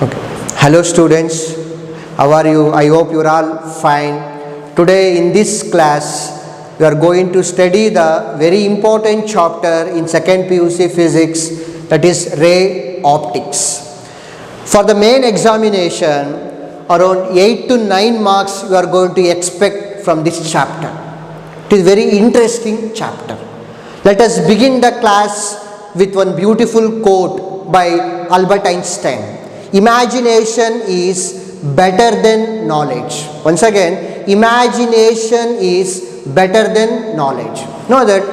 Okay. Hello students, how are you? I hope you are all fine. Today in this class, we are going to study the very important chapter in 2nd PUC Physics, that is ray optics. For the main examination, around 8 to 9 marks you are going to expect from this chapter. It is a very interesting chapter. Let us begin the class with one beautiful quote by Albert Einstein. Imagination is better than knowledge. Once again, imagination is better than knowledge. Know that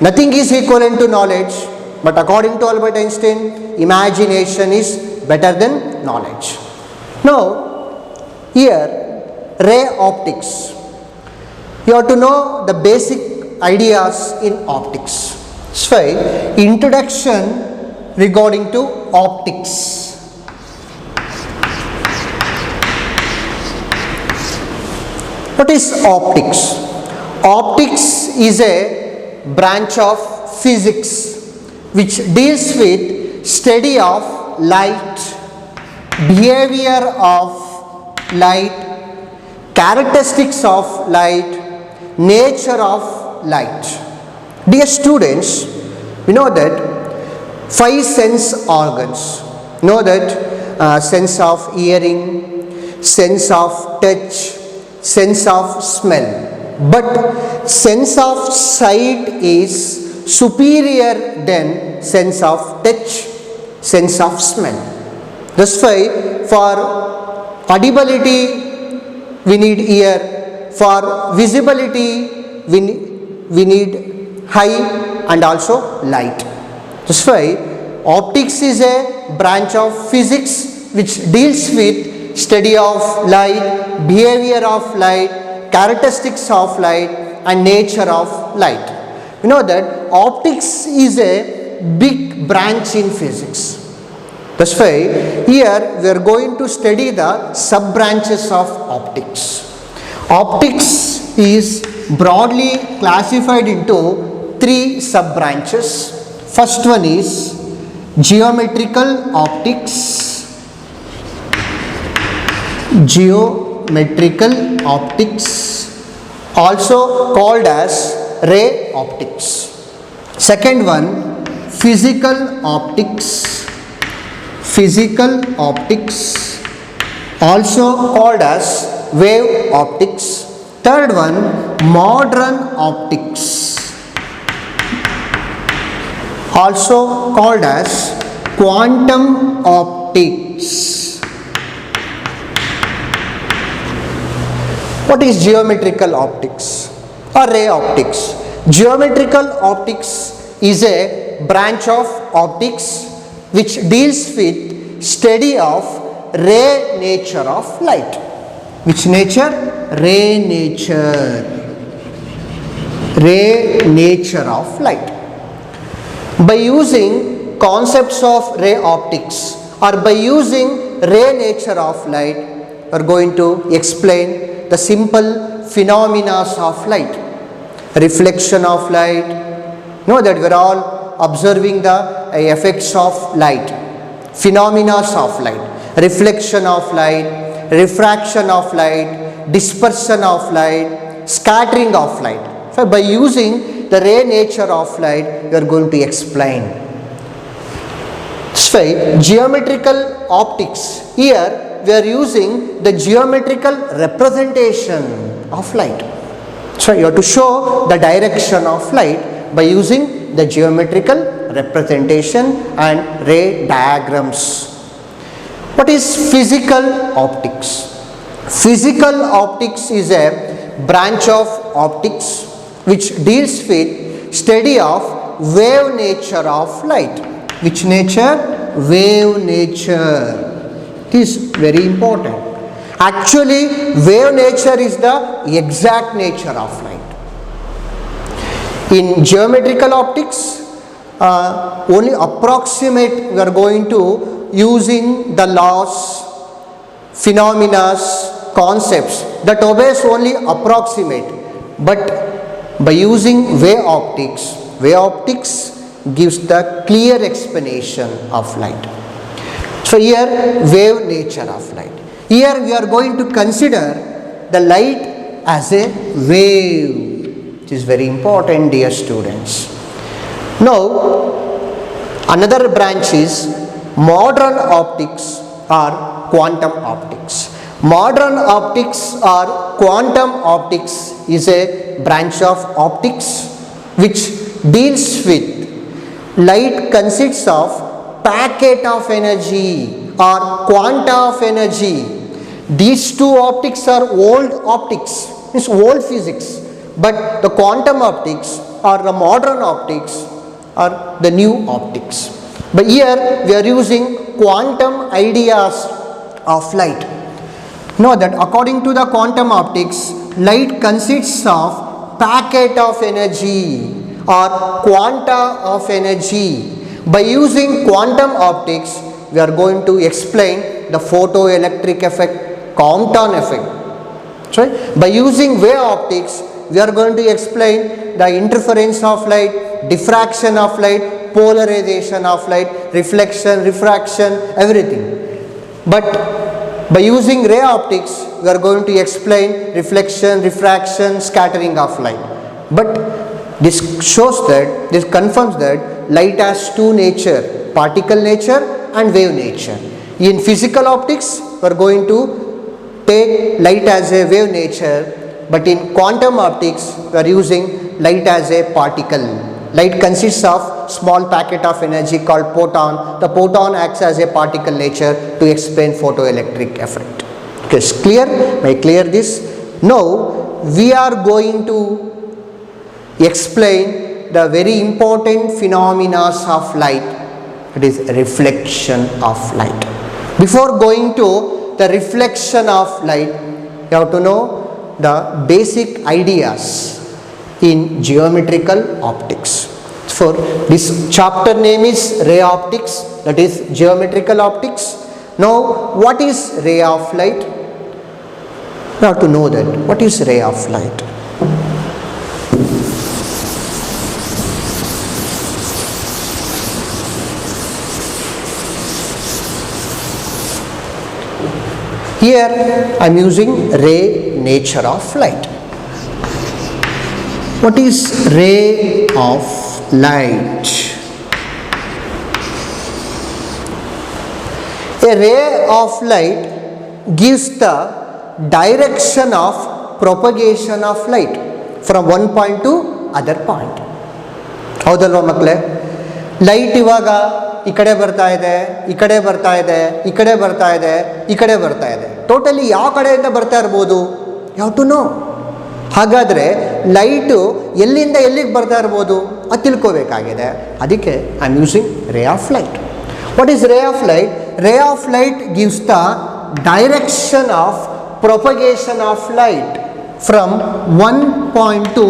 nothing is equivalent to knowledge, but according to Albert Einstein, imagination is better than knowledge. Now, here, ray optics. You have to know the basic ideas in optics. So, introduction regarding to optics. What is optics? Optics is a branch of physics which deals with study of light, behavior of light, characteristics of light, nature of light. Dear students, we know that 5 sense organs. Know that sense of hearing, sense of touch, sense of smell, but sense of sight is superior than sense of touch, sense of smell. That's why for audibility we need ear, for visibility we need eye and also light. That's why optics is a branch of physics which deals with study of light, behavior of light, characteristics of light and nature of light. You know that optics is a big branch in physics. That's why here we are going to study the sub branches of optics. Optics is broadly classified into 3 sub branches. First one is geometrical optics. Geometrical optics, also called as ray optics. Second one, physical optics. Physical optics, also called as wave optics. Third one, modern optics, also called as quantum optics. What is geometrical optics or ray optics? Geometrical optics is a branch of optics which deals with study of ray nature of light. Which nature? Ray nature. Ray nature of light. By using concepts of ray optics or by using ray nature of light, we are going to explain the simple phenomena of light. Reflection of light. Know that we are all observing the effects of light. Phenomena of light. Reflection of light, refraction of light, dispersion of light, scattering of light. So by using the ray nature of light, we are going to explain. So geometrical optics. Here we are using the geometrical representation of light. So you have to show the direction of light by using the geometrical representation and ray diagrams. What is physical optics? Physical optics is a branch of optics which deals with study of wave nature of light. Which nature? Wave nature. It is very important. Actually, wave nature is the exact nature of light. In geometrical optics, only approximate we are going to using the laws, phenomena, concepts that obeys only approximate. But by using wave optics gives the clear explanation of light. So here wave nature of light. Here we are going to consider the light as a wave, which is very important, dear students. Now another branch is modern optics or quantum optics. Modern optics or quantum optics is a branch of optics which deals with light consists of packet of energy or quanta of energy. These two optics are old optics, means old physics, but the quantum optics or the modern optics are the new optics. But here we are using quantum ideas of light. Know that according to the quantum optics, light consists of packet of energy or quanta of energy. By using quantum optics, we are going to explain the photoelectric effect, Compton effect. So, by using wave optics, we are going to explain the interference of light, diffraction of light, polarization of light, reflection, refraction, everything. But by using ray optics, we are going to explain reflection, refraction, scattering of light. But this shows that, this confirms that light has two nature, particle nature and wave nature. In physical optics, we are going to take light as a wave nature, but in quantum optics, we are using light as a particle. Light consists of small packet of energy called photon. The photon acts as a particle nature to explain photoelectric effect. Okay, it's clear? May I clear this? Now, we are going to explain the very important phenomena of light, it is reflection of light. Before going to the reflection of light, you have to know the basic ideas in geometrical optics. For this chapter name is ray optics, that is geometrical optics. Now what is ray of light? You have to know that. What is ray of light? Here I am using ray nature of light. What is ray of light? A ray of light gives the direction of propagation of light from one point to other point. ಹೌದಲ್ವಾ ಮಕ್ಕಳೇ? Light ಇವಾಗ ಈ ಕಡೆ ಬರ್ತಾ ಇದೆ, ಈ ಕಡೆ ಬರ್ತಾ ಇದೆ, ಈ ಕಡೆ ಬರ್ತಾ ಇದೆ, ಈ ಕಡೆ ಬರ್ತಾ ಇದೆ. ಟೋಟಲಿ ಯಾವ ಕಡೆಯಿಂದ ಬರ್ತಾ ಇರ್ಬೋದು? ಯಾವ ಟು ನೋ. ಹಾಗಾದರೆ ಲೈಟು ಎಲ್ಲಿಂದ ಎಲ್ಲಿಗೆ ಬರ್ತಾ ಇರ್ಬೋದು ಅದು ತಿಳ್ಕೋಬೇಕಾಗಿದೆ. ಅದಕ್ಕೆ I am using ray of light. What is ray of light? Ray of light gives the direction of propagation of light from one point to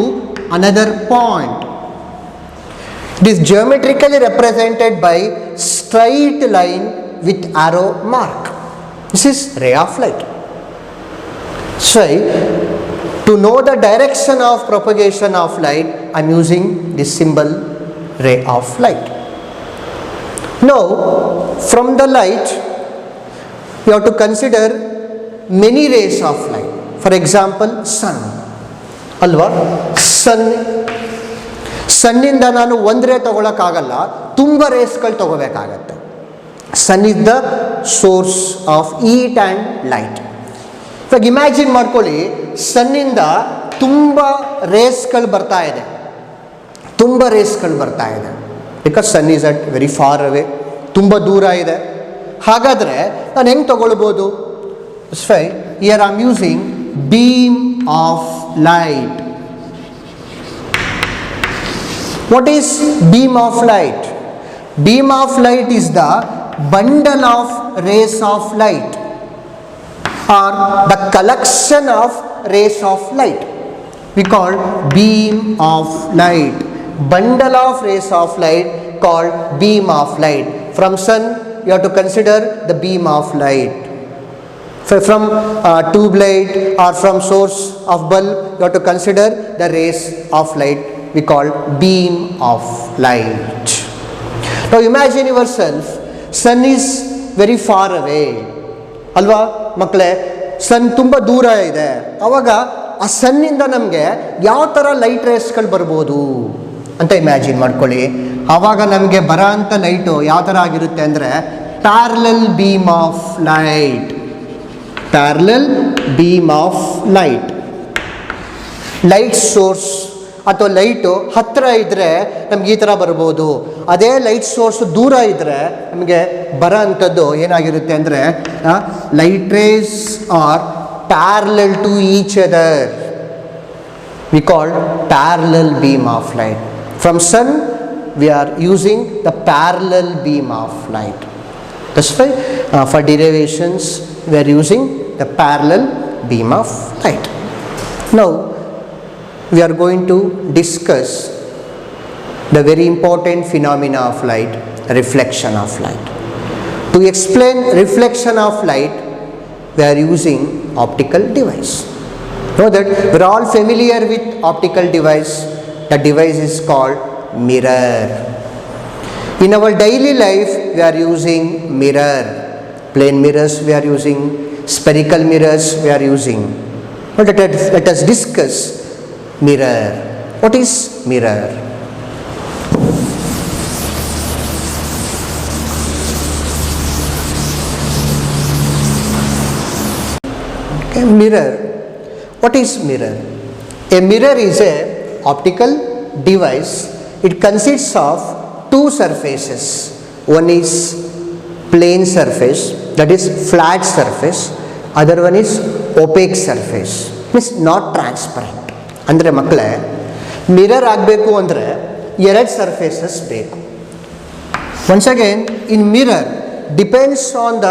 another point. It is geometrically represented by straight line with arrow mark. This is ray of light. So to know the direction of propagation of light, I am using this symbol ray of light. Now from the light you have to consider many rays of light. For example, sun. ಅಲ್ವಾ? ಸನ್ನಿಂದ ನಾನು ಒಂದು ray ತಗೊಳಕ್ಕಾಗಲ್ಲ, ತುಂಬ ರೇಸ್ಗಳು ತಗೋಬೇಕಾಗತ್ತೆ. Sun is the source of heat and light. ಇವಾಗ imagine ಮಾಡ್ಕೊಳ್ಳಿ, ಸನ್ನಿಂದ ತುಂಬ ರೇಸ್ಗಳು ಬರ್ತಾ ಇದೆ, ತುಂಬ ರೇಸ್ಗಳು ಬರ್ತಾ ಇದೆ. Because sun is at very far away, ತುಂಬ ದೂರ ಇದೆ. ಹಾಗಾದರೆ ನಾನು ಹೆಂಗೆ ತಗೊಳ್ಬೋದು? Here I am using beam of light. What is beam of light? Beam of light is the bundle of rays of light or the collection of rays of light. We call beam of light. Bundle of rays of light called beam of light. From sun you have to consider the beam of light. From tube light or from source of bulb you have to consider the rays of light, we call beam of light. Now imagine yourself, sun is very far ಅವೇ ಅಲ್ವಾ ಮಕ್ಕಳೇ. ಸನ್ ತುಂಬ ದೂರ ಇದೆ, ಆವಾಗ ಆ ಸನ್ನಿಂದ ನಮಗೆ ಯಾವ ಥರ ಲೈಟ್ ರೇಸ್ಗಳು ಬರ್ಬೋದು ಅಂತ ಇಮ್ಯಾಜಿನ್ ಮಾಡ್ಕೊಳ್ಳಿ. ಆವಾಗ ನಮಗೆ ಬರೋ ಅಂಥ ಲೈಟು ಯಾವ ಥರ ಆಗಿರುತ್ತೆ ಅಂದರೆ parallel beam of light. Parallel beam of light. Light source ಅಥವಾ ಲೈಟು ಹತ್ತಿರ ಇದ್ದರೆ ನಮ್ಗೆ ಈ ಥರ ಬರ್ಬೋದು. ಅದೇ ಲೈಟ್ ಸೋರ್ಸ್ ದೂರ ಇದ್ದರೆ ನಮಗೆ ಬರೋ ಅಂಥದ್ದು ಏನಾಗಿರುತ್ತೆ ಅಂದರೆ light rays are parallel to each other. We call parallel beam of light. From sun we are using the parallel beam of light. That's why for derivations we are using the parallel beam of light. Now we are going to discuss the very important phenomena of light, reflection of light. To explain reflection of light we are using optical device. Know that we are all familiar with optical device. The device is called mirror. In our daily life we are using mirror. Plane mirrors we are using, spherical mirrors we are using. But let us discuss mirror. What is mirror? Okay, mirror. What is mirror? A mirror is a optical device. It consists of two surfaces. One is plane surface, that is flat surface. Other one is opaque surface, means not transparent. ಅಂದರೆ ಮಕ್ಕಳೇ, mirror ಆಗಬೇಕು ಅಂದರೆ ಎರಡು surfaces ಬೇಕು. Once again, in mirror depends on the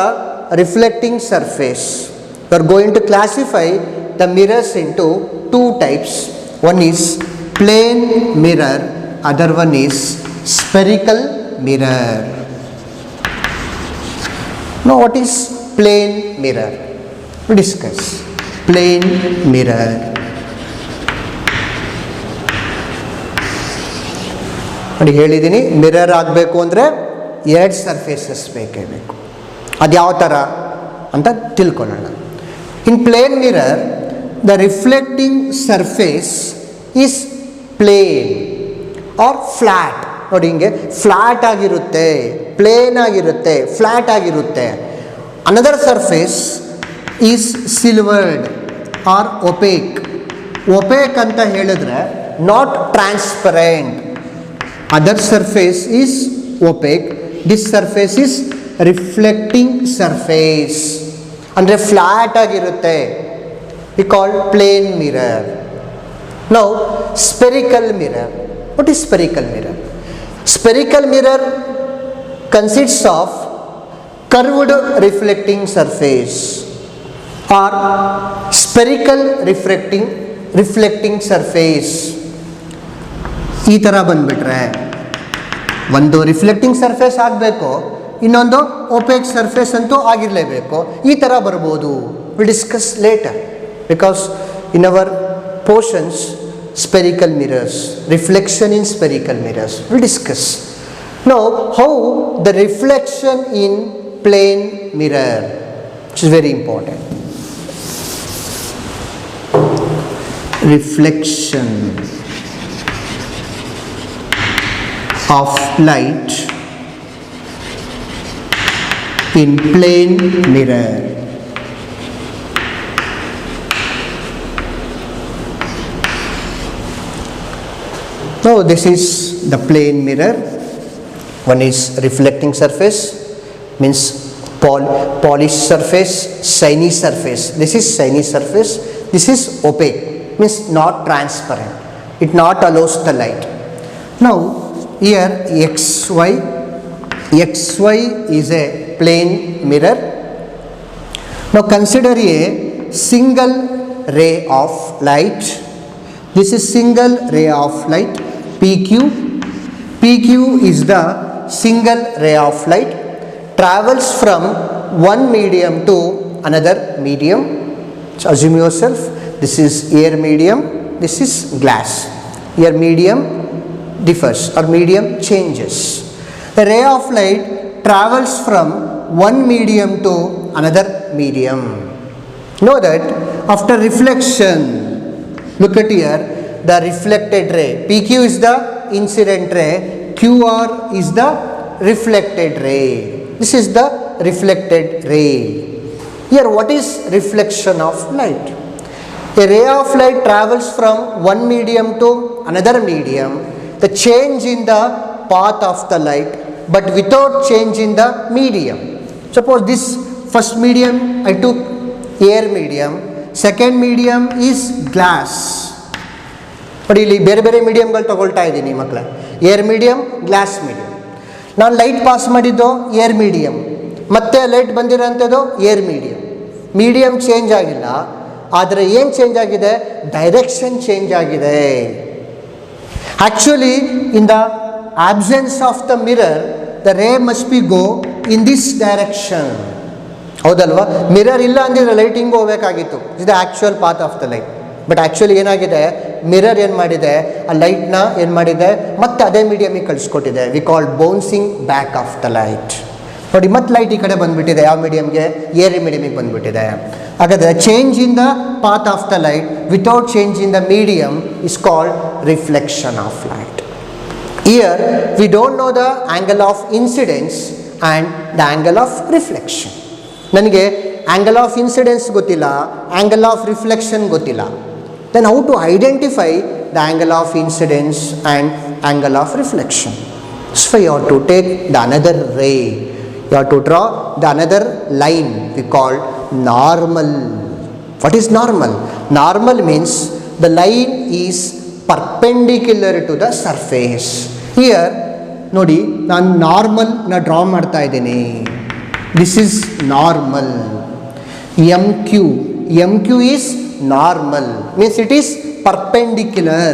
reflecting surface. We are going to classify the mirrors into two types. One is plane mirror, other one is spherical mirror. Now what is plane mirror? We discuss plane mirror. ನೋಡಿ ಹೇಳಿದ್ದೀನಿ, mirror ಆಗಬೇಕು ಅಂದರೆ ಎರಡು surfaces ಬೇಕೇ ಬೇಕು. ಅದು ಯಾವ ಥರ ಅಂತ ತಿಳ್ಕೊಳ್ಳೋಣ. In plane mirror the reflecting surface is plane or flat. ನೋಡಿ ಹಿಂಗೆ ಫ್ಲ್ಯಾಟ್ ಆಗಿರುತ್ತೆ, ಪ್ಲೇನ್ ಆಗಿರುತ್ತೆ, ಫ್ಲ್ಯಾಟ್ ಆಗಿರುತ್ತೆ. Another surface is silvered or opaque. Opaque ಅಂತ ಹೇಳಿದ್ರೆ not transparent. Other surface is opaque. This surface is reflecting surface, ಅಂದರೆ flat ಆಗಿರುತ್ತೆ. We call plane mirror. Now spherical mirror. What is spherical mirror? Spherical mirror consists of curved reflecting surface or spherical reflecting surface. ಈ ಥರ ಬಂದುಬಿಟ್ರೆ ಒಂದು reflecting surface ಆಗಬೇಕು, ಇನ್ನೊಂದು ಓಪೇಕ್ surface ಅಂತೂ ಆಗಿರಲೇಬೇಕು. ಈ ಥರ ಬರ್ಬೋದು. We discuss later because in our portions spherical mirrors, reflection in spherical mirrors we'll discuss. Now how the reflection in plane mirror, which is very important. Reflection of light in plane mirror. So this is the plane mirror. One is reflecting surface, means polished surface, shiny surface. This is shiny surface. This is opaque, means not transparent. It not allows the light. Now here XY is a plane mirror. Now consider a single ray of light. This is single ray of light. PQ is the single ray of light, travels from one medium to another medium. So assume yourself, this is air medium, this is glass. Here medium differs or medium changes. The ray of light travels from one medium to another medium. Know that after reflection, look at here, the reflected ray. PQ is the incident ray, QR is the reflected ray. This is the reflected ray. Here what is reflection of light? A ray of light travels from one medium to another medium. The change in the path of the light, but without change in the medium. Suppose this first medium I took air medium, second medium is glass. ನೋಡಿ ಇಲ್ಲಿ ಬೇರೆ ಬೇರೆ ಮೀಡಿಯಮ್ಗಳು ತಗೊಳ್ತಾ ಇದ್ದೀನಿ ಮಕ್ಕಳ. Air medium, glass medium. ನಾನು light pass ಮಾಡಿದ್ದು air medium, ಮತ್ತೆ ಲೈಟ್ ಬಂದಿರೋಂಥದ್ದು ಏರ್ ಮೀಡಿಯಮ್. ಮೀಡಿಯಮ್ ಚೇಂಜ್ ಆಗಿಲ್ಲ, ಆದರೆ ಏನು ಚೇಂಜ್ ಆಗಿದೆ? ಡೈರೆಕ್ಷನ್ ಚೇಂಜ್ ಆಗಿದೆ. Actually in the absence of the mirror, the ray must be go in this direction. ಹೌದಲ್ವಾ? ಮಿರರ್ ಇಲ್ಲ ಅಂದಿದ್ರೆ ಲೈಟ್ ಹಿಂಗೆ ಹೋಗ್ಬೇಕಾಗಿತ್ತು. Is the actual path of the light. But actually ಏನಾಗಿದೆ, ಮಿರರ್ ಏನು ಮಾಡಿದೆ, ಆ ಲೈಟ್ನ ಏನು ಮಾಡಿದೆ, ಮತ್ತೆ ಅದೇ ಮೀಡಿಯಮಿಗೆ ಕಳಿಸ್ಕೊಟ್ಟಿದೆ. We call bouncing back of the light. ನೋಡಿ ಮತ್ತೆ ಲೈಟ್ ಈ ಕಡೆ ಬಂದುಬಿಟ್ಟಿದೆ. ಯಾವ ಮೀಡಿಯಮ್ಗೆ? ಏರ್ ಮೀಡಿಯಮಿಗೆ ಬಂದುಬಿಟ್ಟಿದೆ. ಹಾಗಾದರೆ change in the path of the light without change in the medium is called reflection of light. Here we don't know the angle of incidence and the angle of reflection. ನನಗೆ angle of incidence ಗೊತ್ತಿಲ್ಲ, angle of reflection ಗೊತ್ತಿಲ್ಲ. Then how to identify the angle of incidence and angle of reflection? So you have to take the another ray, you have to draw the another line we call normal. What is normal? Normal means the line is perpendicular to the surface. Here ನೋಡಿ, ನಾನು normal draw ಮಾಡ್ತಾ ಇದ್ದೀನಿ. This is normal. MQ is normal, means it is perpendicular.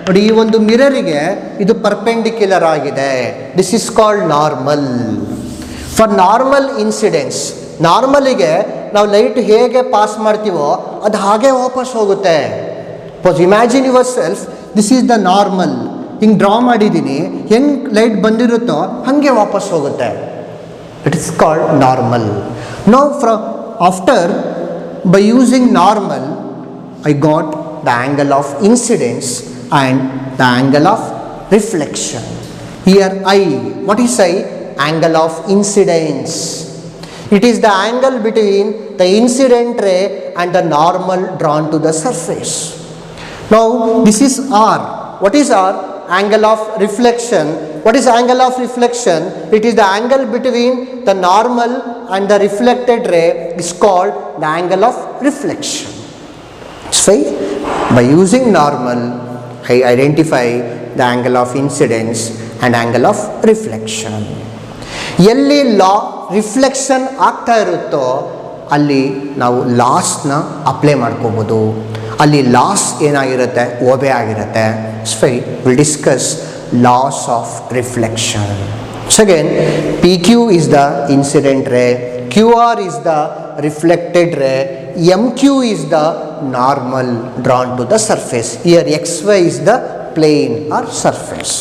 ನೋಡಿ, ಈ ಒಂದು ಮಿರರಿಗೆ ಇದು perpendicular ಆಗಿದೆ. This is called normal. For normal incidence, ನಾರ್ಮಲಿಗೆ ನಾವು ಲೈಟ್ ಹೇಗೆ ಪಾಸ್ ಮಾಡ್ತೀವೋ ಅದು ಹಾಗೆ ವಾಪಸ್ ಹೋಗುತ್ತೆ. Imagine yourself, this is the normal. ಹಿಂಗೆ ಡ್ರಾ ಮಾಡಿದ್ದೀನಿ, ಹೆಂಗೆ ಲೈಟ್ ಬಂದಿರುತ್ತೋ ಹಾಗೆ ವಾಪಸ್ ಹೋಗುತ್ತೆ. It is called normal. Now after by using normal, I got the angle of incidence and the angle of reflection. Here I, what is I? Angle of incidence. It is the angle between the incident ray and the normal drawn to the surface. Now this is R. What is R? Angle of reflection. What is angle of reflection? It is the angle between the normal and the reflected ray is called the angle of reflection. So by using normal, I identify the angle of incidence and angle of reflection. ಎಲ್ಲಿ reflection ಆಗ್ತಾ ಇರುತ್ತೋ ಅಲ್ಲಿ ನಾವು ಲಾಸ್ನ apply ಮಾಡ್ಕೋಬೋದು. ಅಲ್ಲಿ loss ಏನಾಗಿರುತ್ತೆ? ಓಬೆ ಆಗಿರುತ್ತೆ. So will discuss laws of reflection. So again, PQ is the incident ray, QR is the reflected ray, MQ is the normal drawn to the surface. Here XY is the plane or surface.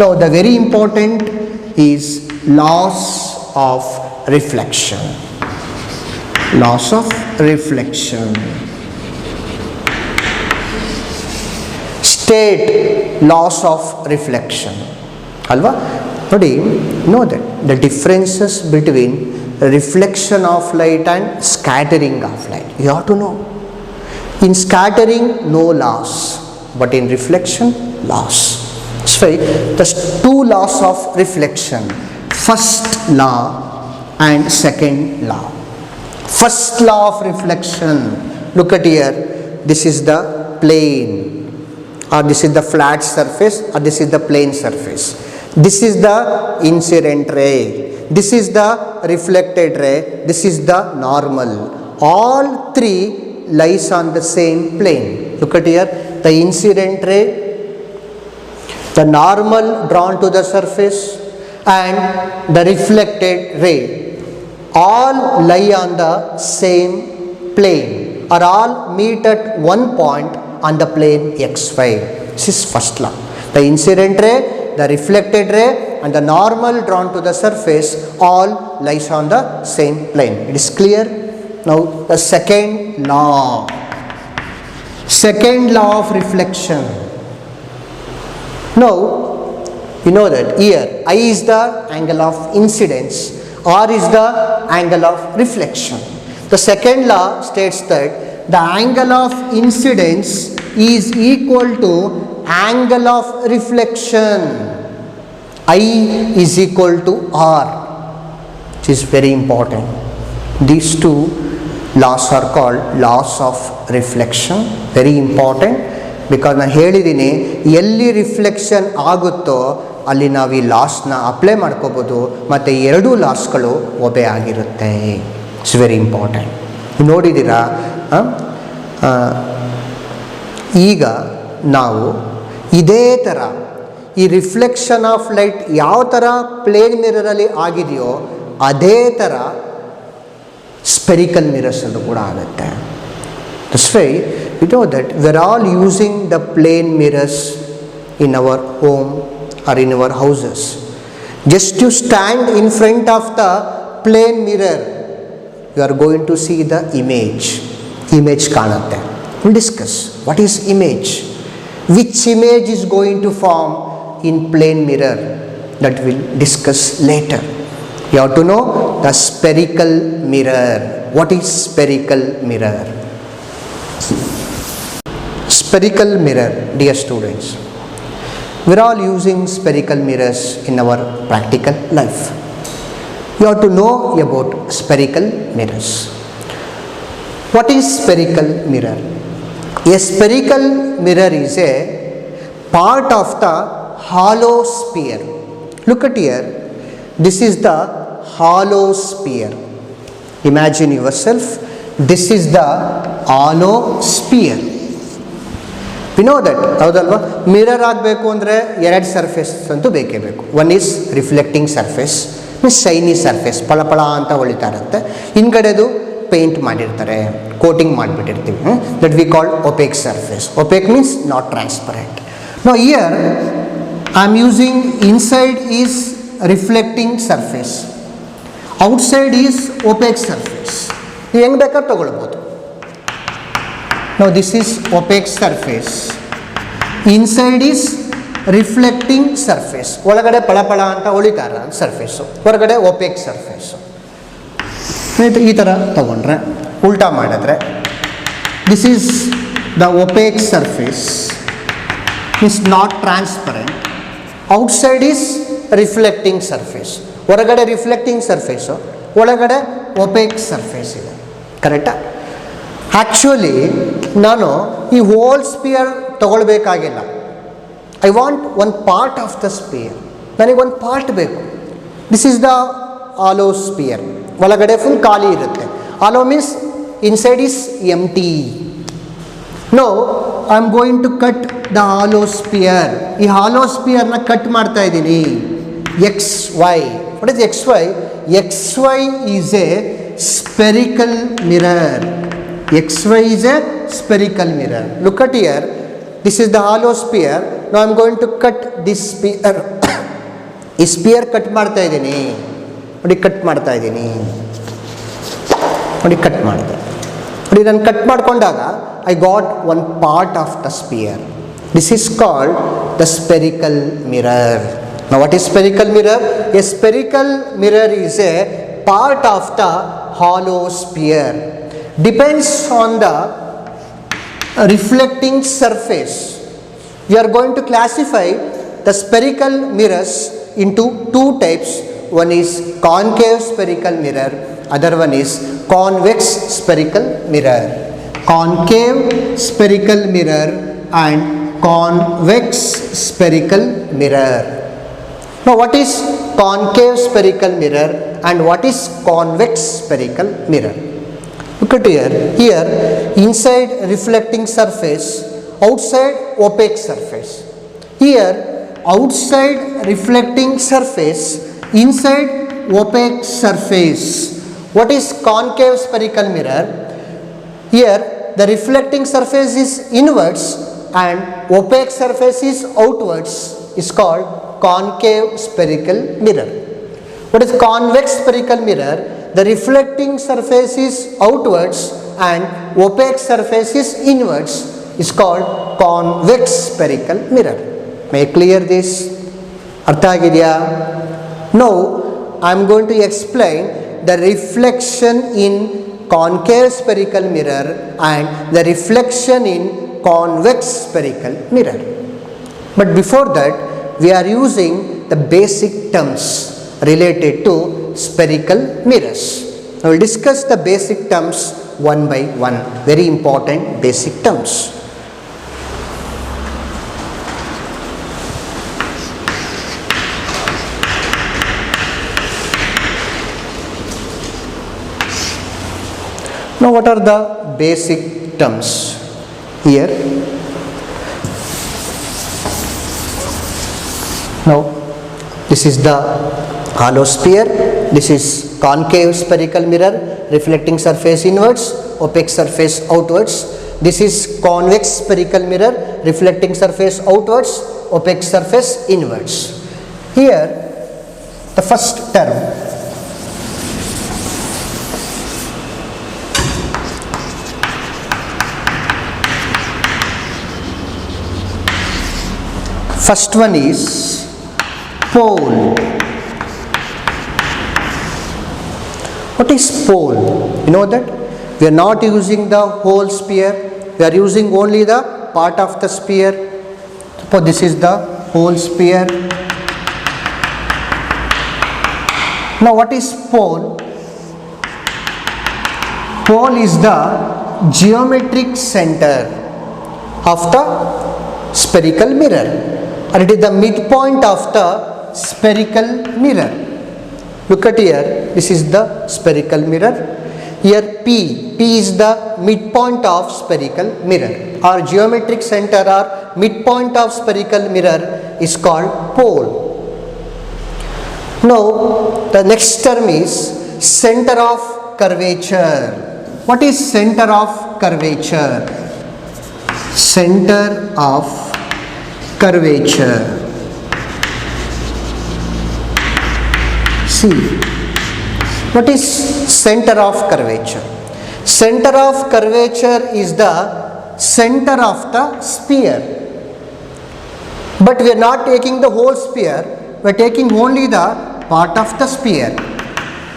Now the very important is laws of reflection. Laws of reflection. State laws of reflection. Alva? ನೋಡಿ, know that the differences between reflection of light and scattering of light. You have to know. In scattering, no loss, but in reflection, loss. So, there's two laws of reflection. First law and second law. First law of reflection. Look at here. This is the plane. Or this is the flat surface, or this is the plane surface. This is the incident ray, this is the reflected ray, this is the normal. All three lies on the same plane. Look at here, the incident ray, the normal drawn to the surface, and the reflected ray all lie on the same plane, or all meet at one point on the plane XY. This is first law. The incident ray, the reflected ray and the normal drawn to the surface all lies on the same plane. It is clear? Now the second law of reflection. Now you know that here I is the angle of incidence, R is the angle of reflection. The second law states that the angle of incidence is equal to angle of reflection. I is equal to R, which is very important. These two laws are called laws of reflection. Very important, because ನಾನು ಹೇಳಿದ್ದೀನಿ ಎಲ್ಲಿ reflection ಆಗುತ್ತೋ ಅಲ್ಲಿ ನಾವು ಈ ಲಾಸ್ನ apply ಮಾಡ್ಕೋಬೋದು ಮತ್ತು ಎರಡೂ ಲಾಸ್ಗಳು ಒಬೆ ಆಗಿರುತ್ತೆ. It's very important. ನೋಡಿದ್ದೀರಾ? ಈಗ ನಾವು ಇದೇ ಥರ ಈ ರಿಫ್ಲೆಕ್ಷನ್ ಆಫ್ ಲೈಟ್ ಯಾವ ಥರ ಪ್ಲೇನ್ ಮಿರರಲ್ಲಿ ಆಗಿದೆಯೋ ಅದೇ ಥರ ಸ್ಪೆರಿಕಲ್ ಮಿರರ್ಸಲ್ಲೂ ಕೂಡ ಆಗುತ್ತೆ. That's why you know that we're all using the plane mirrors in our home or in our houses. Just to stand in front of the plane mirror, you are going to see the image ಕಾಣುತ್ತೆ. We'll discuss what is image, which image is going to form in plane mirror, that we'll discuss later. You have to know the spherical mirror. What is spherical mirror? Spherical mirror, dear students, we're all using spherical mirrors in our practical life. You have to know about spherical mirrors. What is spherical mirror? A spherical mirror is a part of the hollow sphere. Look at here. This is the hollow sphere. Imagine yourself. This is the hollow sphere. We know that. ಹೌದಲ್ವಾ? Mirror ಆಗಬೇಕು ಅಂದರೆ ಎರಡು surface ಅಂತೂ ಬೇಕೇ ಬೇಕು. One is reflecting surface, means shiny surface, ಪಳಪಳ ಅಂತ ಹೊಳಿತಾ ಇರುತ್ತೆ. ಹಿಂದ್ಗಡೆದು ಪೇಂಟ್ ಮಾಡಿರ್ತಾರೆ, ಕೋಟಿಂಗ್ ಮಾಡಿಬಿಟ್ಟಿರ್ತೀವಿ. That we call opaque surface. Opaque means not transparent. Now here I am using inside is reflecting surface, outside is opaque surface. ನೀವು ಹೆಂಗೆ ಬೇಕಾದ್ರೆ ತಗೊಳ್ಬೋದು. Now this is opaque surface, inside is reflecting surface. ಒಳಗಡೆ ಪಳಪಳ ಅಂತ ಹೊಳಿತಾರ surface, ಹೊರಗಡೆ opaque surface. ಈ ಥರ ತಗೊಂಡ್ರೆ ಉಲ್ಟಾ ಮಾಡಿದ್ರೆ this is the opaque surface, means not transparent. Outside is reflecting surface. ಹೊರಗಡೆ ರಿಫ್ಲೆಕ್ಟಿಂಗ್ ಸರ್ಫೇಸು, ಒಳಗಡೆ ಒಪೇಕ್ ಸರ್ಫೇಸ್ ಇದೆ. ಕರೆಕ್ಟಾ? ಆ್ಯಕ್ಚುಲಿ ನಾನು ಈ ಹೋಲ್ ಸ್ಪಿಯರ್ ತಗೊಳ್ಬೇಕಾಗಿಲ್ಲ. I want one part of the sphere. ನನಗೆ ಒಂದು ಪಾರ್ಟ್ ಬೇಕು. This is the hollow sphere. ಒಳಗಡೆ ಫುಲ್ ಖಾಲಿ ಇರುತ್ತೆ. Hollow means inside is empty. No I am going to cut the hollow sphere. ಈ ಹಾಲೋ ಸ್ಪಿಯರ್ನ cut ಮಾಡ್ತಾ ಇದ್ದೀನಿ. X Y. What is X Y? X Y is a spherical mirror. XY is a spherical mirror. Look at here. This is the hollow sphere. Now I am going to cut this sphere. ಈ spear cut ಮಾಡ್ತಾ ಇದ್ದೀನಿ ನೋಡಿ. Cut ಮಾಡ್ತಾ ಇದ್ದೀನಿ ನೋಡಿ. Cut ಮಾಡಿದೆ ನೋಡಿ. ನಾನು ಕಟ್ ಮಾಡಿಕೊಂಡಾಗ I got one part of the spear. This is called the spherical mirror. Now what is spherical mirror? A spherical mirror is a part of the hollow sphere. Depends on the reflecting surface. We are going to classify the spherical mirrors into two types. One is concave spherical mirror, other one is convex spherical mirror. Concave spherical mirror and convex spherical mirror. Now what is concave spherical mirror and what is convex spherical mirror? Look at here. Here inside reflecting surface, outside opaque surface. Here outside reflecting surface, inside opaque surface. What is concave spherical mirror? Here the reflecting surface is inwards and opaque surface is outwards. Is called concave spherical mirror. What is convex spherical mirror? The reflecting surface is outwards and opaque surface is inwards, is called convex spherical mirror. May I clear this? Artha agidya? Now I am going to explain the reflection in concave spherical mirror and the reflection in convex spherical mirror. But before that, we are using the basic terms related to spherical mirrors. I will discuss the basic terms one by one, very important basic terms. Now what are the basic terms here? Now this is the hollow sphere, this is concave spherical mirror, reflecting surface inwards, opaque surface outwards. This is convex spherical mirror, reflecting surface outwards, opaque surface inwards. Here the first term, first one is pole. What is pole? You know that? We are not using the whole sphere, we are using only the part of the sphere. Suppose this is the whole sphere. Now what is pole? Pole is the geometric center of the spherical mirror, or it is the midpoint of the spherical mirror. Look at here, this is the spherical mirror. Here P is the midpoint of spherical mirror. Our geometric center or midpoint of spherical mirror is called pole. Now the next term is center of curvature. What is center of curvature? Center of curvature. See, what is center of curvature? Center of curvature is the center of the sphere. But we are not taking the whole sphere, we are taking only the part of the sphere.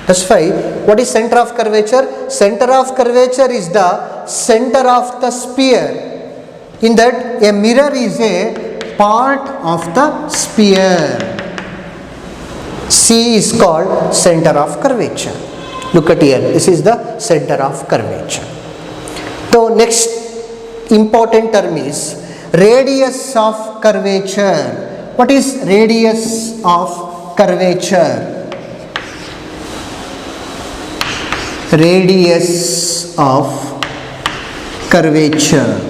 That's why, what is center of curvature? Center of curvature is the center of the sphere. In that, a mirror is a part of the sphere. C is called center of curvature. Look at here, this is the center of curvature. So next important term is radius of curvature. What is radius of curvature? Radius of curvature.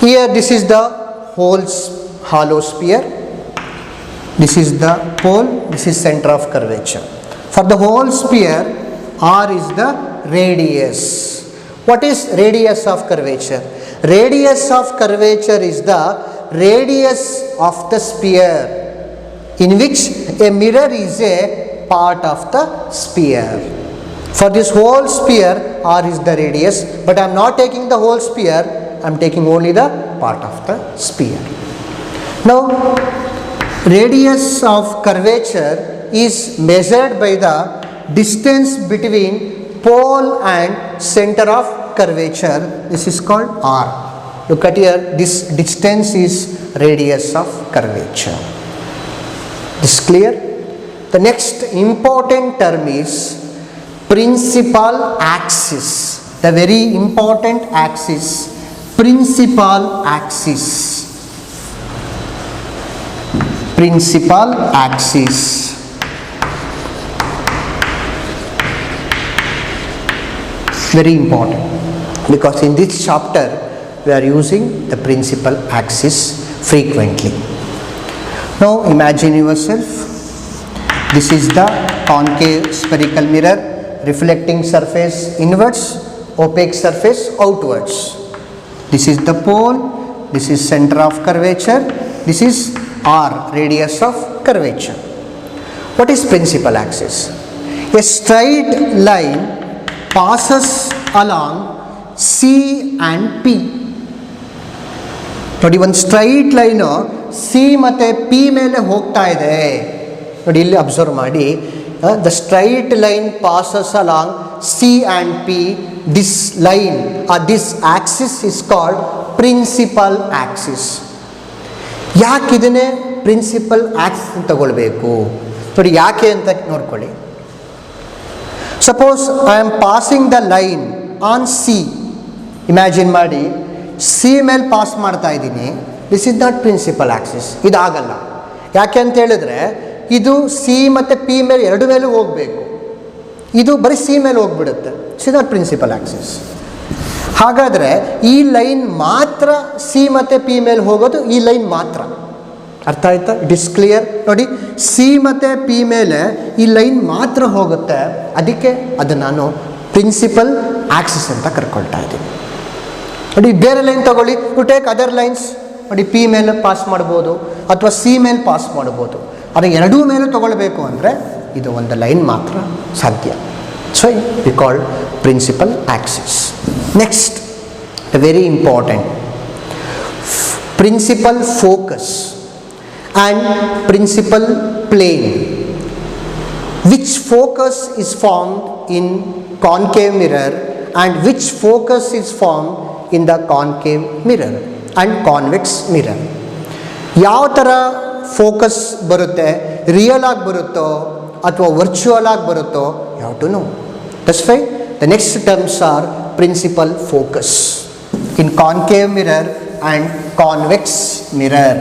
Here this is the whole hollow sphere, this is the pole, this is center of curvature. For the whole sphere, R is the radius. What is radius of curvature? Radius of curvature is the radius of the sphere in which a mirror is a part of the sphere. For this whole sphere, R is the radius, but I am not taking the whole sphere, I am taking only the part of the sphere. Now, radius of curvature is measured by the distance between pole and center of curvature. This is called R. Look at here, this distance is radius of curvature. This is clear? The next important term is principal axis. The very important axis. Principal axis. Principal axis. Very important, because in this chapter we are using the principal axis frequently. Now imagine yourself, this is the concave spherical mirror, reflecting surface inwards, opaque surface outwards. This is the pole, this is center of curvature, this is R, radius of curvature. What is principal axis? A straight line passes along C and P. ನೋಡಿ, ಒಂದು straight line C ಮತ್ತು P ಮೇಲೆ ಹೋಗ್ತಾ ಇದೆ. ನೋಡಿ, ಇಲ್ಲಿ observe ಮಾಡಿ, the straight line passes along C and P. This line are this axis is called principal axis. ಯಾಕೆ ಇದನ್ನೇ ಪ್ರಿನ್ಸಿಪಲ್ ಆಕ್ಸಿಸ್ ಅಂತ ತಗೊಳ್ಬೇಕು? ನೋಡಿ, ಯಾಕೆ ಅಂತ ನೋಡ್ಕೊಳ್ಳಿ. Suppose I am passing the line on C. Imagine ಮಾಡಿ, ಸಿ ಮೇಲೆ ಪಾಸ್ ಮಾಡ್ತಾ ಇದ್ದೀನಿ. This is not principal axis. ಇದಾಗಲ್ಲ. ಯಾಕೆ ಅಂತ ಹೇಳಿದ್ರೆ ಇದು ಸಿ ಮತ್ತು ಪಿ ಮೇಲೆ ಎರಡು ಮೇಲೂ ಹೋಗಬೇಕು. ಇದು ಬರೀ ಸಿ ಮೇಲೆ ಹೋಗ್ಬಿಡುತ್ತೆ. It's not principal axis. ಹಾಗಾದರೆ ಈ ಲೈನ್ ಮಾತ್ರ ಸಿ ಮತ್ತು ಪಿ ಮೇಲೆ ಹೋಗೋದು, ಈ ಲೈನ್ ಮಾತ್ರ. ಅರ್ಥ ಆಯ್ತಾ? It is clear. ನೋಡಿ, ಸಿ ಮತ್ತು ಪಿ ಮೇಲೆ ಈ ಲೈನ್ ಮಾತ್ರ ಹೋಗುತ್ತೆ. ಅದಕ್ಕೆ ಅದು ನಾನು ಪ್ರಿನ್ಸಿಪಲ್ ಆಕ್ಸಿಸ್ ಅಂತ ಕರ್ಕೊಳ್ತಾ ಇದ್ದೀನಿ. ನೋಡಿ, ಬೇರೆ ಲೈನ್ ತಗೊಳ್ಳಿ, ಯು ಟೇಕ್ ಅದರ್ ಲೈನ್ಸ್. ನೋಡಿ, ಪಿ ಮೇಲೆ ಪಾಸ್ ಮಾಡ್ಬೋದು ಅಥವಾ ಸಿ ಮೇಲೆ ಪಾಸ್ ಮಾಡ್ಬೋದು. ಆದರೆ ಎರಡೂ ಮೇಲೆ ತಗೊಳ್ಬೇಕು ಅಂದರೆ ಇದು ಒಂದು ಲೈನ್ ಮಾತ್ರ ಸಾಧ್ಯ. So we called principal axis. Next, very important, principal focus and principal plane. Which focus is formed in concave mirror and which focus is formed in the concave mirror and convex mirror? ಯಾವ ಥರ focus ಬರುತ್ತೆ? Real ಆಗಿ ಬರುತ್ತೋ ಅಥವಾ virtual ಆಗಿ ಬರುತ್ತೋ? You have to know. That's why the next terms are principal focus in concave mirror and convex mirror.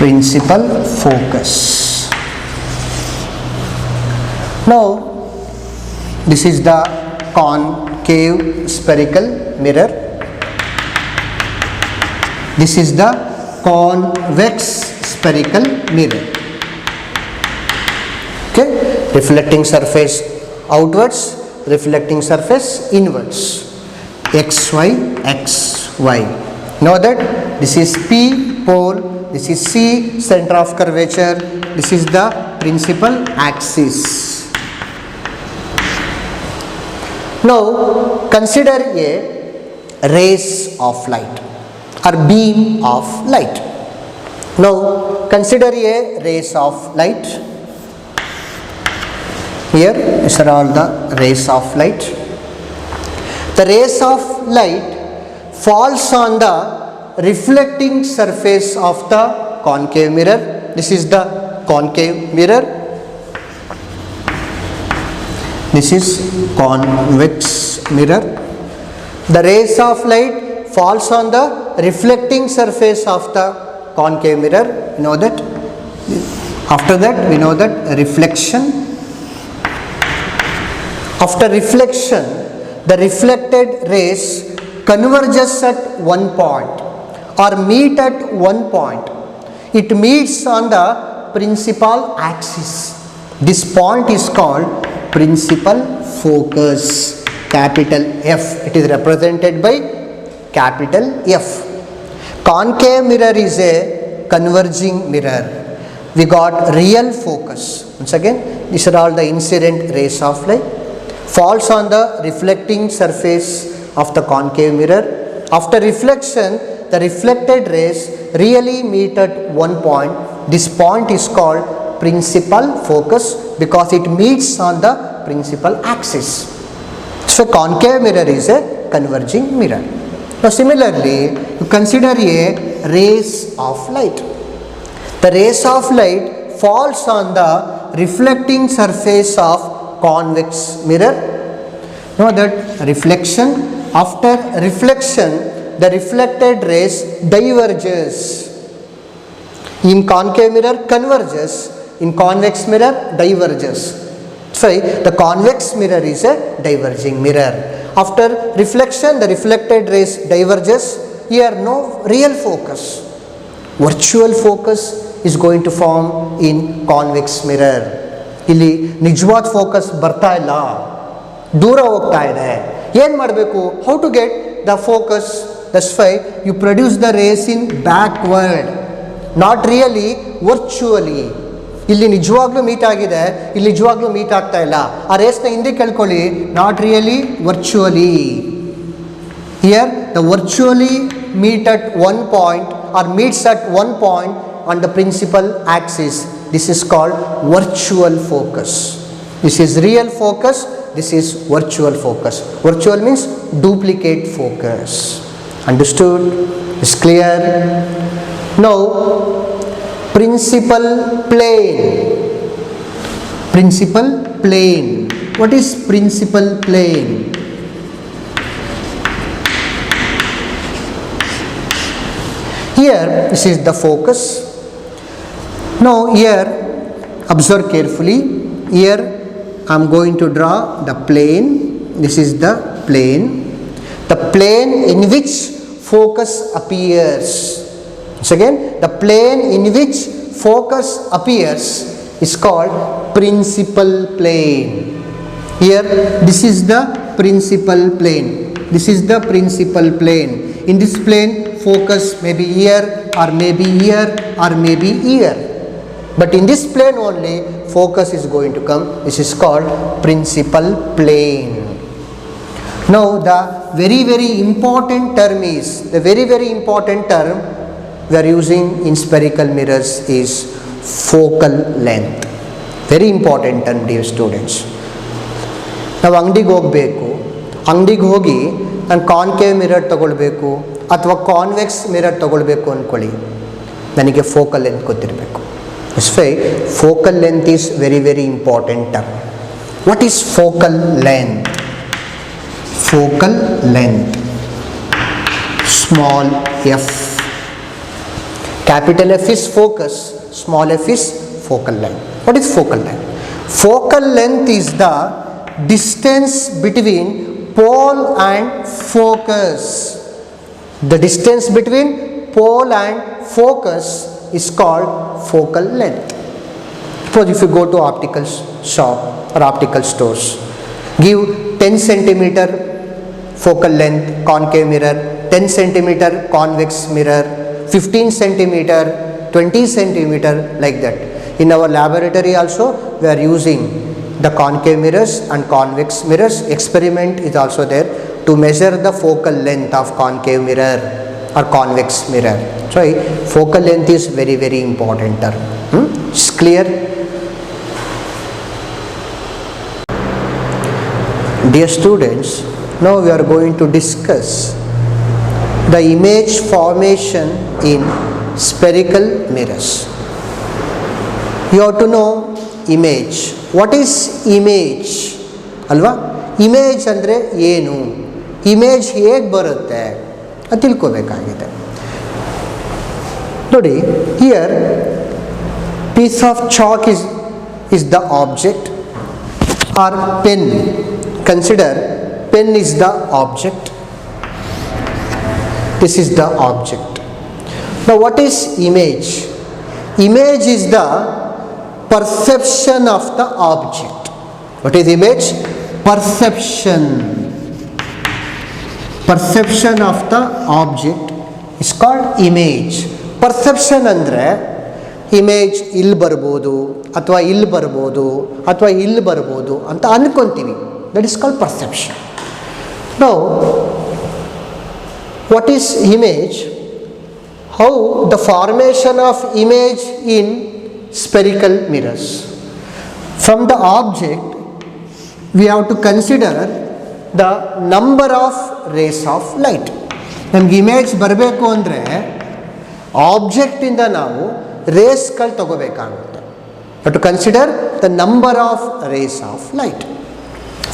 Principal focus. Now, this is the concave spherical mirror. This is the convex spherical mirror. Okay, reflecting surface outwards, reflecting surface inwards. X, Y, X, Y. Know that this is P pole. This is C, center of curvature. This is the principal axis. Now, consider a rays of light or beam of light. Now, consider a rays of light. Here, these are all the rays of light. The rays of light falls on the reflecting surface of the concave mirror. This is the concave mirror. This is convex mirror. The rays of light falls on the reflecting surface of the concave mirror. You know that. After that, we know that reflection. After reflection, the reflected rays converges at one point or meet at one point. It meets on the principal axis. This point is called principal focus, capital F. It is represented by capital F. Concave mirror is a converging mirror. We got real focus. Once again, these are all the incident rays of light. Falls on the reflecting surface of the concave mirror. After reflection, the reflected rays really meet at one point. This point is called principal focus because it meets on the principal axis. So concave mirror is a converging mirror. Now similarly, you consider a rays of light. The rays of light falls on the reflecting surface of convex mirror. Know that reflection. After reflection, the reflected rays diverges. In concave mirror converges, in convex mirror diverges. So the convex mirror is a diverging mirror. After reflection, the reflected rays diverges. here no real focus. Virtual focus is going to form in convex mirror. ಇಲ್ಲಿ ನಿಜವಾದ focus ಬರ್ತಾ ಇಲ್ಲ, ದೂರ ಹೋಗ್ತಾ ಇದೆ. ಏನು ಮಾಡಬೇಕು? How to get the focus? That's why you produce the rays in backward, not really, virtually. ಇಲ್ಲಿ ನಿಜವಾಗ್ಲೂ ಮೀಟ್ ಆಗಿದೆ, ಇಲ್ಲಿ ನಿಜವಾಗ್ಲೂ ಮೀಟ್ ಆಗ್ತಾ ಇಲ್ಲ. ಆ ರೇಸ್ನ ಹಿಂದೆ ಕೇಳ್ಕೊಳ್ಳಿ, not really, virtually. Here the virtually meet at one point or meets at one point on the principal axis. This is called virtual focus. This is real focus, this is virtual focus. Virtual means duplicate focus. Understood? Is clear? Now principal plane. Principal plane. What is principal plane? Here this is the focus. Now here observe carefully. Here I am going to draw the plane. This is the plane. The plane in which focus appears. Once again, the plane in which focus appears is called principal plane. Here this is the principal plane. This is the principal plane. In this plane focus may be here or maybe here or maybe here, but in this plane only focus is going to come. This is called principal plane. Now the very important term is, the very important term we are using in spherical mirrors is focal length. Very important term, dear students. ನಾವು ಅಂಗಡಿಗೆ ಹೋಗಬೇಕು, ಅಂಗಡಿಗೆ ಹೋಗಿ ನಾನು concave mirror ತಗೊಳ್ಬೇಕು ಅಥವಾ convex mirror ತಗೊಳ್ಬೇಕು ಅಂದ್ಕೊಳ್ಳಿ, ನನಗೆ ಫೋಕಲ್ ಲೆಂತ್ ಗೊತ್ತಿರಬೇಕು. That's why focal length is very important term. What is focal length? Focal length, small f. Capital F is focus, small f is focal length. What is focal length? Focal length is the distance between pole and focus. The distance between pole and focus is called focal length. Suppose if you go to optical shop or optical stores, give 10 centimeter focal length concave mirror, 10 centimeter convex mirror, 15 centimeter, 20 centimeter, like that. In our laboratory also we are using the concave mirrors and convex mirrors. Experiment is also there to measure the focal length of concave mirror or convex mirror. So focal length is very important term. It's clear? Dear students, now we are going to discuss the image formation in spherical mirrors. You have to know image. What is image? ಅಲ್ವಾ? Image ಅಂದರೆ ಏನು, image ಹೇಗೆ ಬರುತ್ತೆ ಅದು ತಿಳ್ಕೋಬೇಕಾಗಿದೆ. ನೋಡಿ, here piece of chalk is the object, or pen. Consider pen is the object. This is the object. Now what is image? Image is the perception of the object. What is image? Perception. Perception of the object is called image. Perception ಅಂದರೆ image ಇಲ್ಲಿ ಬರ್ಬೋದು ಅಥವಾ ಇಲ್ಲಿ ಬರ್ಬೋದು ಅಥವಾ ಇಲ್ಲಿ ಬರ್ಬೋದು ಅಂತ ಅನ್ಕೊಂತೀವಿ. That is called perception. Now what is image? How the formation of image in spherical mirrors. From the object we have to consider the number of rays of light. ನಮ್ಗೆ ಇಮೇಜ್ ಬರಬೇಕು ಅಂದರೆ ಆಬ್ಜೆಕ್ಟಿಂದ ನಾವು ರೇಸ್ಗಳು ತಗೋಬೇಕಾಗುತ್ತೆ. But to consider the number of rays of light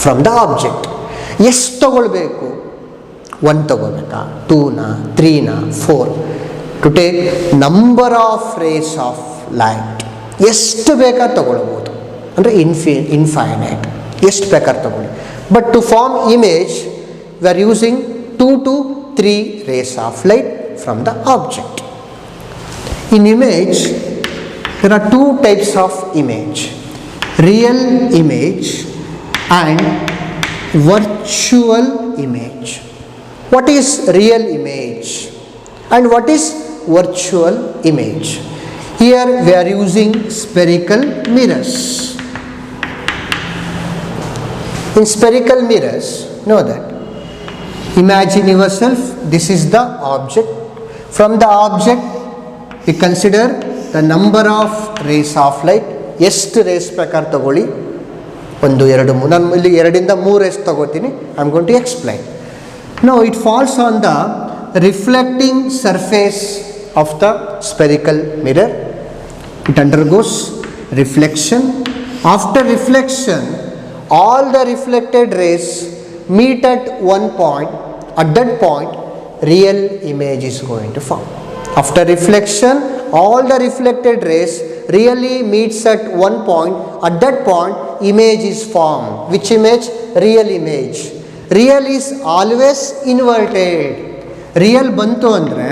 from the object. ಎಷ್ಟು ತಗೊಳ್ಬೇಕು? 1 ತಗೋಬೇಕಾ, 2ನ, 3ನ, 4? To take number of rays of light. ಎಷ್ಟು ಬೇಕಾದ್ರೆ ತಗೊಳ್ಬೋದು, ಅಂದರೆ ಇನ್ಫೈನೈಟ್, ಎಷ್ಟು ಬೇಕಾದ್ರೆ ತಗೊಳ್ಳಿ. But to form image we are using 2 to 3 rays of light from the object. In image, there are two types of image: real image and virtual image. What is real image and what is virtual image? Here we are using spherical mirrors. In spherical mirrors, know that. Imagine yourself, this is the object. From the object, we consider the number of rays of light. ಎಷ್ಟು race ಪ್ರಕಾರ ತಗೊಳ್ಳಿ, 1 2 3, ನಾನು ಇಲ್ಲಿ 2 3 rays ತಗೋತೀನಿ. I am going to explain. No it falls on the reflecting surface of the spherical mirror. It undergoes reflection. After reflection, all the reflected rays meet at one point. At that point, real image is going to form. After reflection, all the reflected rays really meets at one point. At that point, image is formed. Which image? Real image. Real is always inverted. Real ಬಂತು ಅಂದರೆ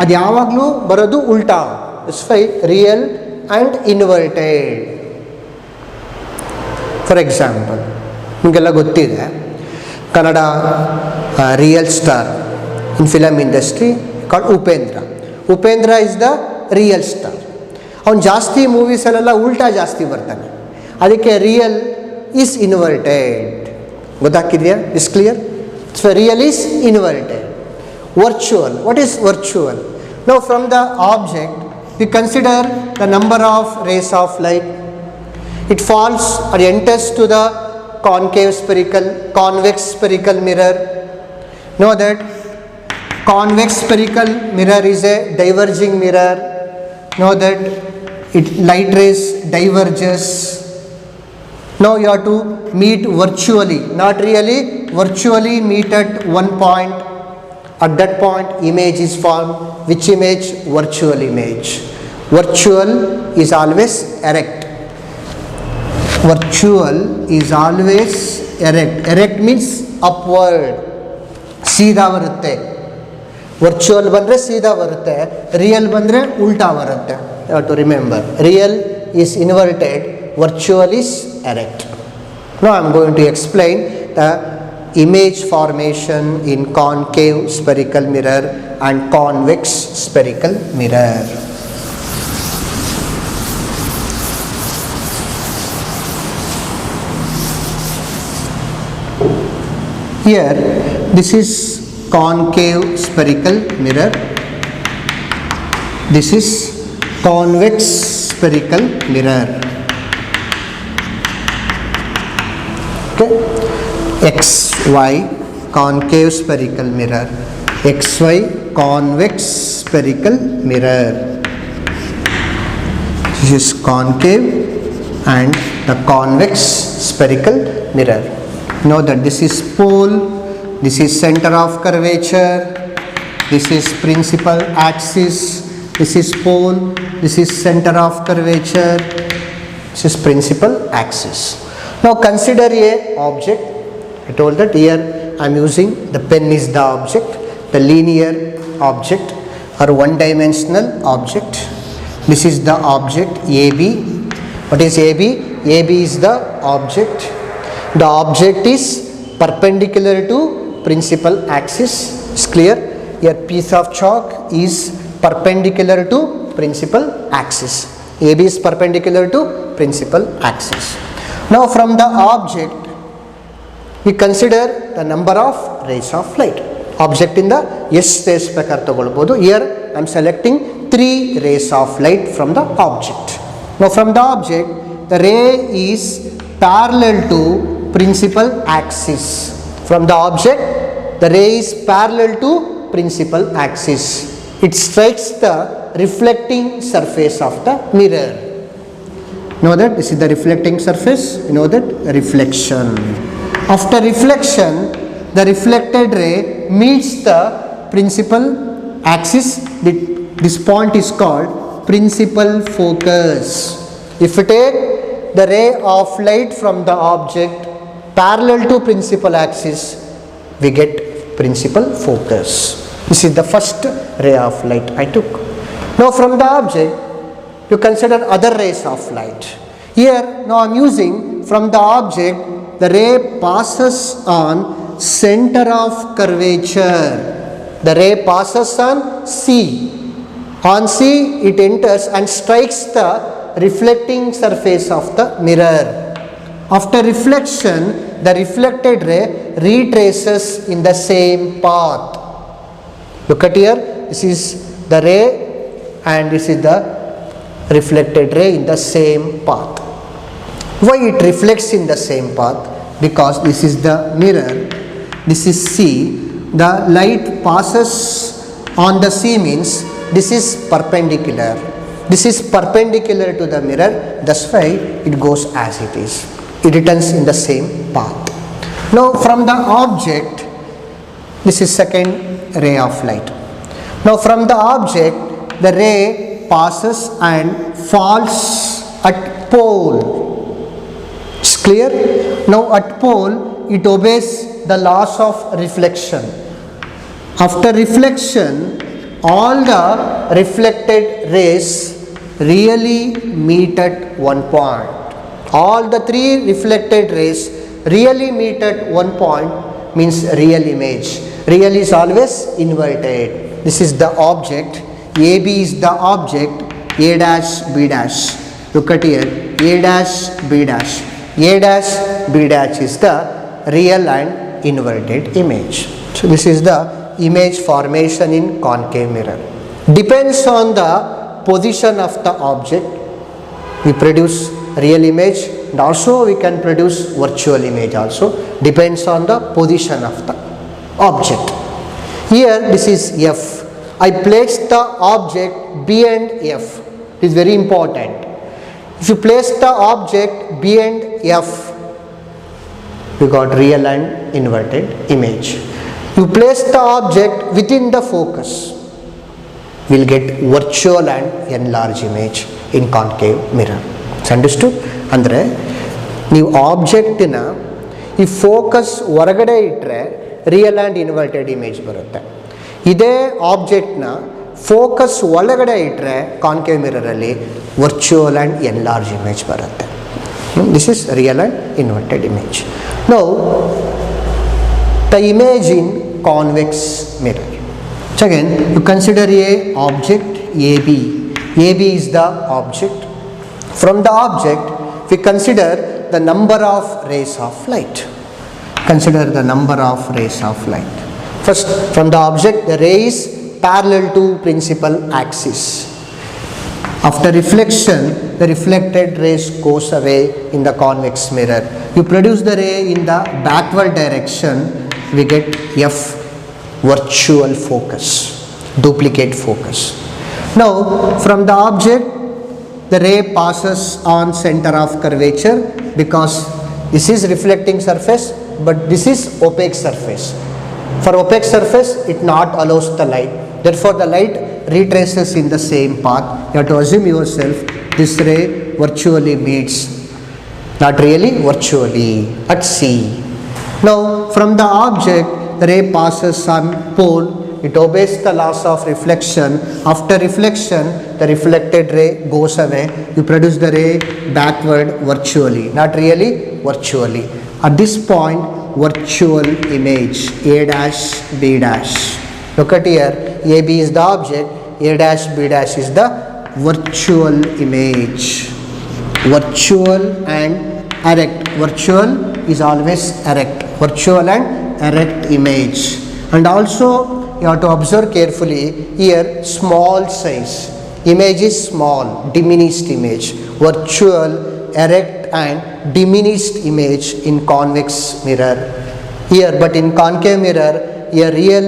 ಅದು ಯಾವಾಗಲೂ ಬರೋದು ಉಲ್ಟಾ. It's why real and inverted. For example, ನಿಮಗೆಲ್ಲ ಗೊತ್ತಿದೆ, Kannada real star in film industry called Upendra. Upendra is the real star. ಅವನು ಜಾಸ್ತಿ ಮೂವೀಸಲ್ಲೆಲ್ಲ ಉಲ್ಟಾ ಜಾಸ್ತಿ ಬರ್ತಾನೆ, ಅದಕ್ಕೆ ರಿಯಲ್ ಈಸ್ ಇನ್ವರ್ಟೆಡ್. ಗೊತ್ತಾಗ್ತಿದೆಯಾ? Is clear? So real is inverted. Virtual. What is virtual? Now from the object we consider the number of rays of light. It falls or enters to the convex spherical mirror. Know that convex spherical mirror is a diverging mirror. Know that light rays diverges. Now you have to meet virtually, not really, virtually meet at one point. At that point, image is formed. Which image? Virtual image. Virtual is always erect. Virtual is always erect. Erect means upward. ಸೀದಾ ಬರುತ್ತೆ. Virtual ಬಂದರೆ ಸೀದಾ ಬರುತ್ತೆ, real ಬಂದರೆ ಉಲ್ಟಾ ಬರುತ್ತೆ. You have to remember, real is inverted, virtual is erect. Now I am going to explain the image formation in concave spherical mirror and convex spherical mirror. Here this is concave spherical mirror, this is convex spherical mirror. Okay, XY concave spherical mirror, XY convex spherical mirror. This is concave and the convex spherical mirror. Know that this is pole, this is center of curvature, this is principal axis, this is pole, this is center of curvature, this is principal axis. Now consider a object. I told that here I am using the pen is the object, the linear object or one dimensional object. This is the object AB. What is AB? AB is the object. The object is perpendicular to principal axis. It's clear? Your piece of chalk is perpendicular to principal axis. AB is perpendicular to principal axis. Now from the object we consider the number of rays of light. Object in the S rays ಪ್ರಕಾರ ತಗೊಳ್ಬೋದು. Here I am selecting 3 rays of light from the object. Now from the object the ray is parallel to principal axis. From the object the ray is parallel to principal axis. It strikes the reflecting surface of the mirror. Know that this is the reflecting surface. You know that reflection. After reflection, the reflected ray meets the principal axis. This point is called principal focus. If we take the ray of light from the object parallel to principal axis, we get principal focus. This is the first ray of light I took. Now from the object, you consider other rays of light. Here, now I am using from the object, the ray passes on center of curvature. The ray passes on C. On C, it enters and strikes the reflecting surface of the mirror. After reflection, the reflected ray retraces in the same path. Look at here, this is the ray and this is the reflected ray in the same path. Why it reflects in the same path? Because this is the mirror, this is C. The light passes on the C means this is perpendicular. This is perpendicular to the mirror, that's why it goes as it is. It returns in the same path. Now from the object, this is second ray of light. Now from the object, the ray passes and falls at pole. It's clear? Now at pole, it obeys the laws of reflection. After reflection, all the reflected rays really meet at one point. All the three reflected rays really meet at one point means real image. Real is always inverted. This is the object. AB is the object. A dash B dash. Look at here. A dash B dash. A dash B dash is the real and inverted image. So this is the image formation in concave mirror. Depends on the position of the object, we produce real image, and also we can produce virtual image also. Depends on the position of the object. Here this is F. I placed the object behind F. It is very important. If you place the object behind F, you got real and inverted image. You place the object within the focus, we will get virtual and enlarged image in concave mirror. It's understood? Andre, ನೀವು ಆಬ್ಜೆಕ್ಟಿನ ಈ focus ಹೊರಗಡೆ ಇಟ್ಟರೆ real and inverted image ಬರುತ್ತೆ. ಇದೇ ಆಬ್ಜೆಕ್ಟ್ನ focus ಒಳಗಡೆ ಇಟ್ಟರೆ concave ಮಿರರಲ್ಲಿ virtual and enlarge image ಬರುತ್ತೆ. This is real and inverted image. Now the image in convex mirror. So again, you consider a object AB. AB is the object. From the object, we consider the number of rays of light. Consider the number of rays of light. First, from the object, the ray is parallel to principal axis. After reflection, the reflected rays goes away in the convex mirror. You produce the ray in the backward direction, we get F, virtual focus, duplicate focus. Now from the object, the ray passes on center of curvature because this is reflecting surface but this is opaque surface. For opaque surface, it not allows the light. Therefore the light retraces in the same path. You have to assume yourself this ray virtually meets, not really, virtually at C. Now from the object, the ray passes on pole, it obeys the laws of reflection. After reflection, the reflected ray goes away. You produce the ray backward virtually, not really, virtually. At this point, virtual image, A dash B dash. Look at here, AB is the object, A dash B dash is the virtual image. Virtual and erect. Virtual is always erect. Virtual and erect image. And also you have to observe carefully here, small size. Image is small, diminished image. Virtual, erect and diminished image in convex mirror. Here, but in concave mirror, a real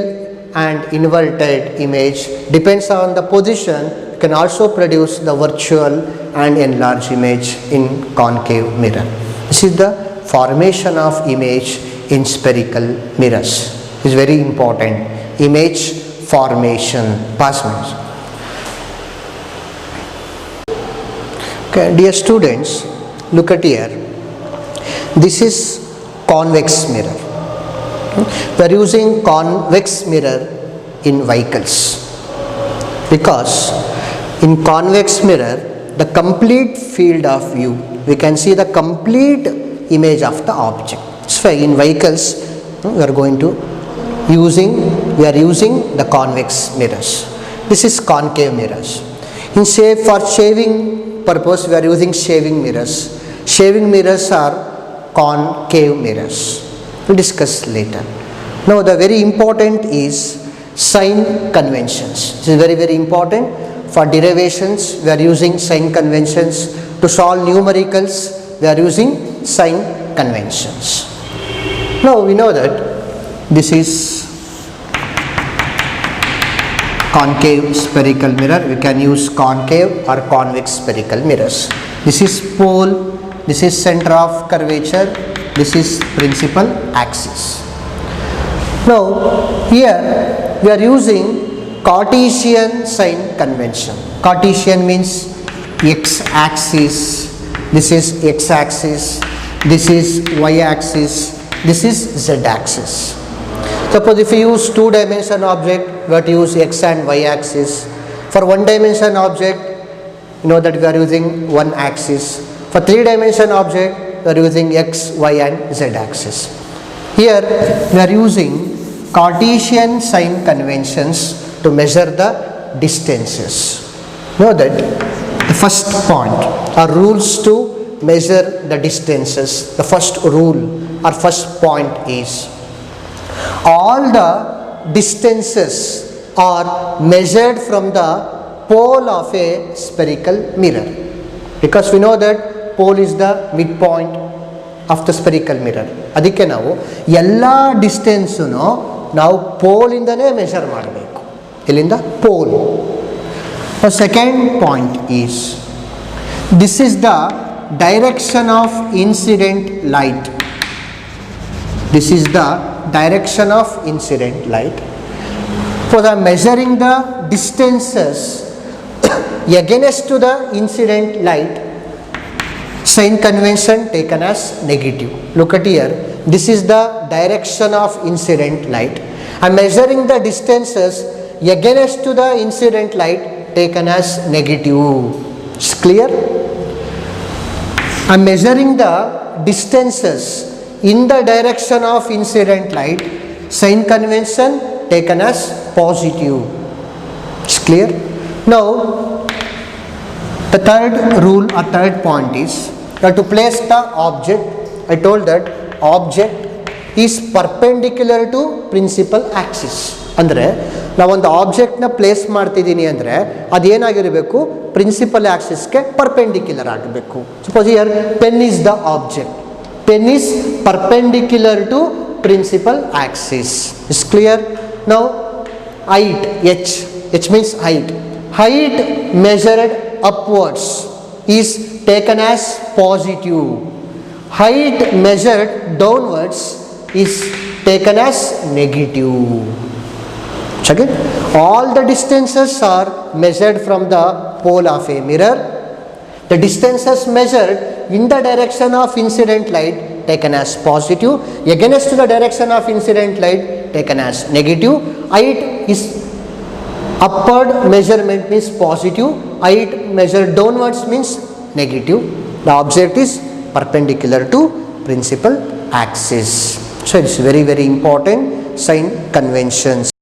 and inverted image depends on the position. You can also produce the virtual and enlarged image in concave mirror. This is the formation of image in spherical mirrors. Is very important. Image formation. Pass minutes. Okay, dear students, look at here. This is convex mirror. We are using convex mirror in vehicles, because in convex mirror the complete field of view, we can see the complete image of the object. So in vehicles we are using the convex mirrors. This is concave mirrors. In for shaving purpose we are using shaving mirrors. Shaving mirrors are concave mirrors. We'll discuss later. Now the very important is sign conventions. This is very, very important. For derivations we are using sign conventions. To solve numericals we are using sign conventions. Now we know that this is concave spherical mirror. We can use concave or convex spherical mirrors. This is pole, this is center of curvature, this is principal axis. Now here we are using Cartesian sign convention. Cartesian means x axis, this is x axis, this is y axis, this is z axis. Suppose if you use 2-dimensional object, we have to use x and y axis. For 1-dimensional object, you know that we are using 1 axis. For 3-dimensional object, we are using x, y and z axis. Here we are using Cartesian sign conventions to measure the distances. Know that the first point are rules to measure the distances. The first rule or first point is all the distances are measured from the pole of a spherical mirror, because we know that pole is the midpoint of the spherical mirror. ಅದಕ್ಕೆ ನಾವು ಎಲ್ಲ ಡಿಸ್ಟೆನ್ಸನ್ನು ನಾವು ಪೋಲಿಂದನೇ measure ಮಾಡಬೇಕು. ಇಲ್ಲಿಂದ pole. Second point is this is the direction of incident light. This is the direction of incident light. For the measuring the distances against to the incident light, sign convention taken as negative. Look at here. This is the direction of incident light. I am measuring the distances against to the incident light taken as negative. It's clear? I am measuring the distances in the direction of incident light, sign convention taken as positive. It's clear? Now the third rule or third point is that to place the object, I told that object is perpendicular to principal axis. ಅಂದರೆ ನಾವೊಂದು ಆಬ್ಜೆಕ್ಟ್ನ place ಮಾಡ್ತಿದ್ದೀನಿ ಅಂದರೆ ಅದೇನಾಗಿರಬೇಕು, principal ಆಕ್ಸಿಸ್ಗೆ perpendicular ಆಗಬೇಕು. Suppose here pen is the object. Pen is perpendicular to principal axis. Is clear? Now height, h means height. Height measured upwards is taken as positive. Height measured downwards is taken as negative. Check it. All the distances are measured from the pole of a mirror. The distances measured in the direction of incident light taken as positive, against the direction of incident light taken as negative. Height is upward measurement means positive, height measured downwards means negative. The object is perpendicular to principal axis. So it is very, very important sign conventions.